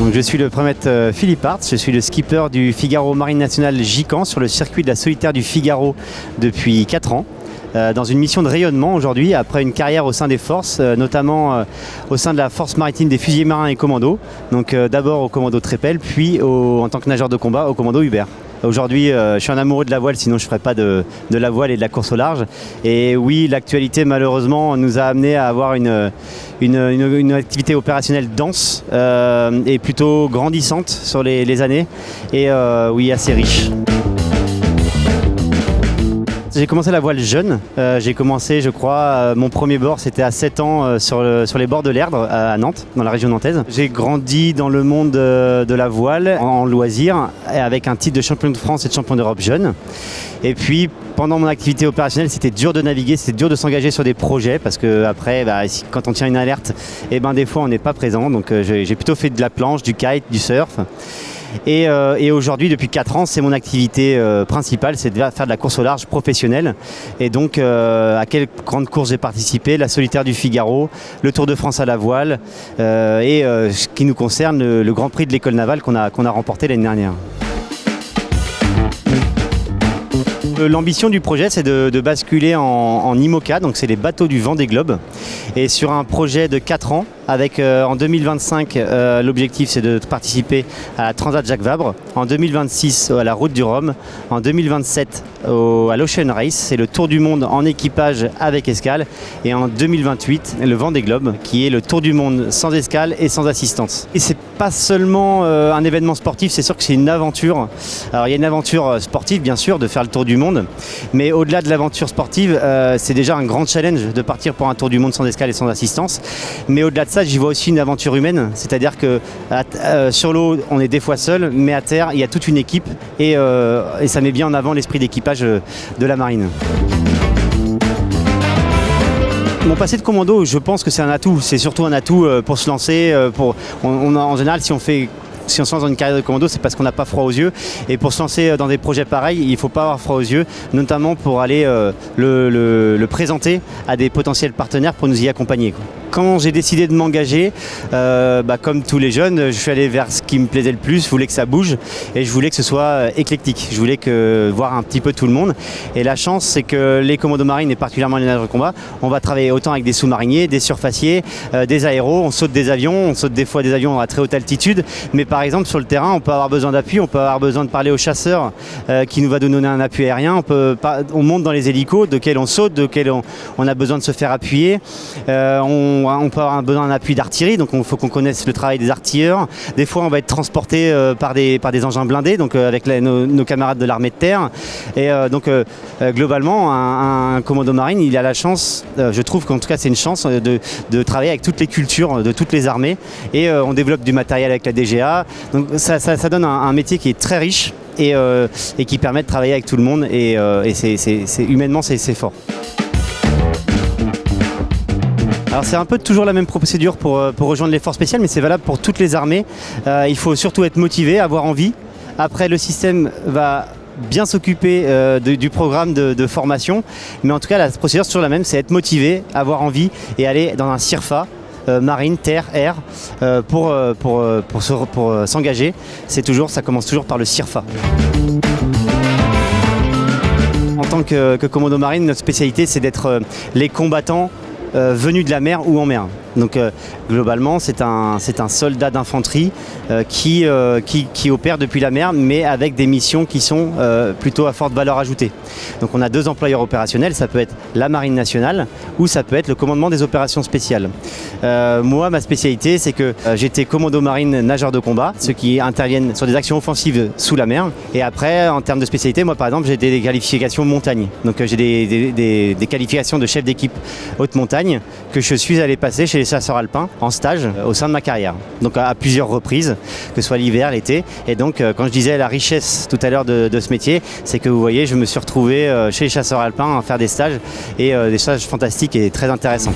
Donc, je suis le Premier Philippe Artz, je suis le skipper du Figaro Marine Nationale Gicans sur le circuit de la solitaire du Figaro depuis 4 ans. Dans une mission de rayonnement aujourd'hui, après une carrière au sein des forces, notamment au sein de la force maritime des fusiliers marins et commandos. Donc d'abord au commando Trépel, puis en tant que nageur de combat au commando Hubert. Aujourd'hui, je suis un amoureux de la voile, sinon je ne ferais pas de la voile et de la course au large. Et oui, l'actualité, malheureusement, nous a amené à avoir une activité opérationnelle dense et plutôt grandissante sur les années. Et oui, assez riche. J'ai commencé la voile jeune. J'ai commencé, je crois, mon premier bord, c'était à 7 ans sur les bords de l'Erdre à Nantes, dans la région nantaise. J'ai grandi dans le monde de la voile en loisir, avec un titre de champion de France et de champion d'Europe jeune. Et puis, pendant mon activité opérationnelle, c'était dur de naviguer, c'était dur de s'engager sur des projets parce que après, quand on tient une alerte, des fois on n'est pas présent. Donc j'ai plutôt fait de la planche, du kite, du surf. Et aujourd'hui, depuis 4 ans, c'est mon activité principale, c'est de faire de la course au large professionnelle. Et donc, à quelles grandes courses j'ai participé? La solitaire du Figaro, le Tour de France à la voile et ce qui nous concerne, le Grand Prix de l'école navale qu'on a remporté l'année dernière. L'ambition du projet, c'est de basculer en IMOCA, donc c'est les bateaux du Vendée Globe. Et sur un projet de 4 ans, avec en 2025, l'objectif c'est de participer à la Transat Jacques Vabre, en 2026 à la Route du Rhum, en 2027 à l'Ocean Race, c'est le tour du monde en équipage avec escale, et en 2028 le Vendée Globe, qui est le tour du monde sans escale et sans assistance. Et c'est pas seulement un événement sportif, c'est sûr que c'est une aventure. Alors il y a une aventure sportive bien sûr, de faire le tour du monde, mais au-delà de l'aventure sportive, c'est déjà un grand challenge de partir pour un tour du monde sans escale et sans assistance. Mais au-delà de ça, j'y vois aussi une aventure humaine, c'est-à-dire que sur l'eau, on est des fois seul, mais à terre, il y a toute une équipe et ça met bien en avant l'esprit d'équipage de la marine. Mon passé de commando, je pense que c'est un atout, c'est surtout un atout pour se lancer. En général, si on se lance dans une carrière de commando, c'est parce qu'on n'a pas froid aux yeux. Et pour se lancer dans des projets pareils, il ne faut pas avoir froid aux yeux, notamment pour aller le présenter à des potentiels partenaires pour nous y accompagner. Quand j'ai décidé de m'engager, comme tous les jeunes, je suis allé vers ce qui me plaisait le plus, je voulais que ça bouge et je voulais que ce soit éclectique. Je voulais voir un petit peu tout le monde. Et la chance, c'est que les commandos marines et particulièrement les nageurs de combat, on va travailler autant avec des sous-mariniers, des surfaciers, des aéros, on saute des avions, on saute des fois des avions à très haute altitude. Mais par exemple, sur le terrain, on peut avoir besoin d'appui, on peut avoir besoin de parler au chasseur qui nous va donner un appui aérien. On monte dans les hélicos, desquels on saute, desquels on a besoin de se faire appuyer. On peut avoir besoin d'un appui d'artillerie, donc il faut qu'on connaisse le travail des artilleurs. Des fois, on va être transporté par des engins blindés, donc avec nos camarades de l'armée de terre. Et globalement, un commando marine, il a la chance, je trouve qu'en tout cas c'est une chance, de travailler avec toutes les cultures de toutes les armées. Et on développe du matériel avec la DGA. Donc ça donne un métier qui est très riche et qui permet de travailler avec tout le monde. Et humainement, c'est fort. Alors c'est un peu toujours la même procédure pour rejoindre les forces spéciales, mais c'est valable pour toutes les armées. Il faut surtout être motivé, avoir envie. Après, le système va bien s'occuper du programme de formation, mais en tout cas la procédure c'est toujours la même, c'est être motivé, avoir envie et aller dans un CIRFA. Marine, terre, air, pour s'engager. Ça commence toujours par le CIRFA. En tant que commando marine, notre spécialité c'est d'être les combattants venus de la mer ou en mer. Donc globalement, c'est un soldat d'infanterie qui opère depuis la mer, mais avec des missions qui sont plutôt à forte valeur ajoutée. Donc on a 2 employeurs opérationnels, ça peut être la Marine nationale ou ça peut être le commandement des opérations spéciales. Moi, ma spécialité, c'est que j'étais commando marine nageur de combat, ceux qui interviennent sur des actions offensives sous la mer. Et après, en termes de spécialité, moi par exemple, j'ai des qualifications montagne. Donc j'ai des qualifications de chef d'équipe haute montagne que je suis allé passer chez les chasseurs alpins en stage au sein de ma carrière. Donc à plusieurs reprises, que ce soit l'hiver, l'été. Et donc quand je disais la richesse tout à l'heure de ce métier, c'est que vous voyez, je me suis retrouvé chez les chasseurs alpins à faire des stages et des stages fantastiques et très intéressants.